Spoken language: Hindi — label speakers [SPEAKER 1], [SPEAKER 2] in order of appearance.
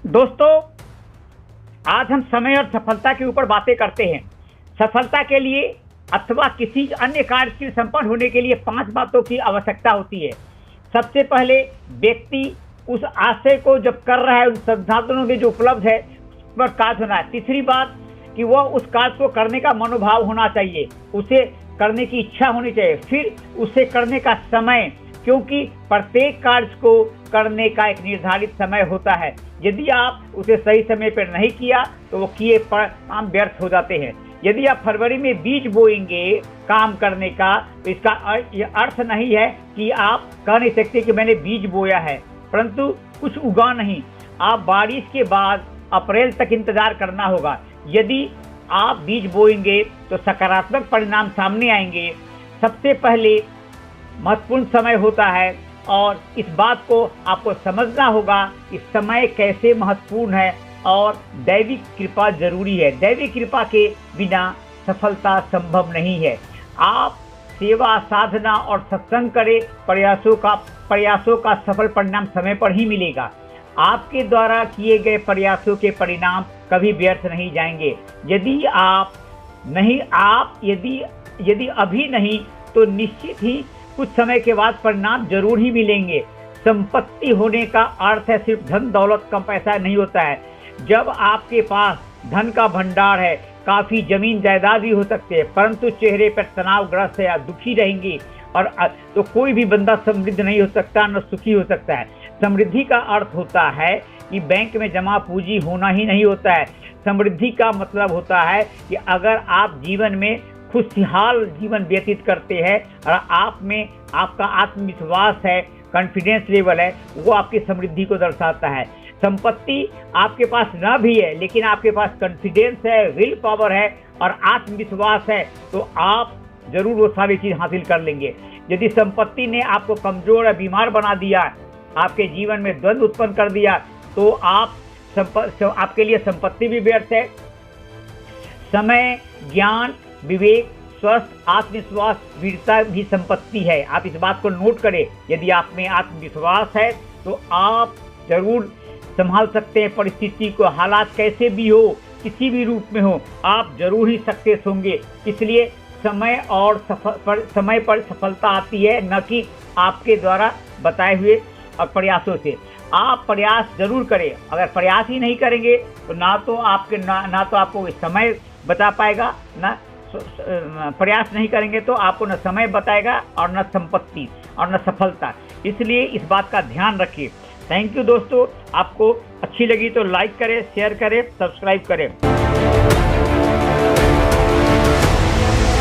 [SPEAKER 1] दोस्तों, आज हम समय और सफलता के ऊपर बातें करते हैं। सफलता के लिए अथवा किसी अन्य कार्य के संपन्न होने के लिए 5 बातों की आवश्यकता होती है। सबसे पहले व्यक्ति उस आशय को जब कर रहा है, उन संसाधनों में जो उपलब्ध है उस पर कार्य होना है। तीसरी बात कि वह उस कार्य को करने का मनोभाव होना चाहिए, उसे करने की इच्छा होनी चाहिए। फिर उसे करने का समय, क्योंकि प्रत्येक कार्य को करने का एक निर्धारित समय होता है। यदि आप उसे सही समय पर नहीं किया तो वो किए काम व्यर्थ हो जाते हैं। यदि आप फरवरी में बीज बोएंगे काम करने का, तो इसका अर्थ नहीं है कि आप कह नहीं सकते कि मैंने बीज बोया है परंतु कुछ उगा नहीं। आप बारिश के बाद अप्रैल तक इंतजार करना होगा। यदि आप बीज बोएंगे तो सकारात्मक परिणाम सामने आएंगे। सबसे पहले महत्वपूर्ण समय होता है और इस बात को आपको समझना होगा कि समय कैसे महत्वपूर्ण है और दैविक कृपा जरूरी है। दैविक कृपा के बिना सफलता संभव नहीं है। आप सेवा, साधना और सत्संग करें, प्रयासों का सफल परिणाम समय पर ही मिलेगा। आपके द्वारा किए गए प्रयासों के परिणाम कभी व्यर्थ नहीं जाएंगे। यदि अभी नहीं तो निश्चित ही कुछ समय के बाद परिणाम जरूर ही मिलेंगे। संपत्ति होने का अर्थ है सिर्फ धन दौलत का पैसा नहीं होता है। जब आपके पास धन का भंडार है, काफी जमीन जायदाद भी हो सकते हैं, परंतु चेहरे पर तनावग्रस्त है या दुखी रहेंगी और तो कोई भी बंदा समृद्ध नहीं हो सकता, न सुखी हो सकता है। समृद्धि का अर्थ होता है कि बैंक में जमा पूंजी होना ही नहीं होता है। समृद्धि का मतलब होता है कि अगर आप जीवन में खुशहाल जीवन व्यतीत करते हैं और आप में आपका आत्मविश्वास है, कॉन्फिडेंस लेवल है, वो आपकी समृद्धि को दर्शाता है। संपत्ति आपके पास न भी है लेकिन आपके पास कॉन्फिडेंस है, विल पावर है और आत्मविश्वास है, तो आप जरूर वो सारी चीज़ हासिल कर लेंगे। यदि संपत्ति ने आपको कमजोर या बीमार बना दिया, आपके जीवन में द्वंद्व उत्पन्न कर दिया, तो आपके लिए संपत्ति भी व्यर्थ है। समय, ज्ञान, विवेक, स्वस्थ, आत्मविश्वास, वीरता भी संपत्ति है। आप इस बात को नोट करें। यदि आप में आत्मविश्वास है तो आप जरूर संभाल सकते हैं परिस्थिति को। हालात कैसे भी हो, किसी भी रूप में हो, आप जरूर ही सक्सेस होंगे। इसलिए समय पर सफलता आती है, न कि आपके द्वारा बताए हुए प्रयासों से। आप प्रयास जरूर करें। अगर प्रयास ही नहीं करेंगे तो ना तो आपको समय बता पाएगा, ना प्रयास नहीं करेंगे तो आपको न समय बताएगा और न संपत्ति और न सफलता। इसलिए इस बात का ध्यान रखिए। थैंक यू दोस्तों। आपको अच्छी लगी तो लाइक करें, शेयर करें, सब्सक्राइब करें।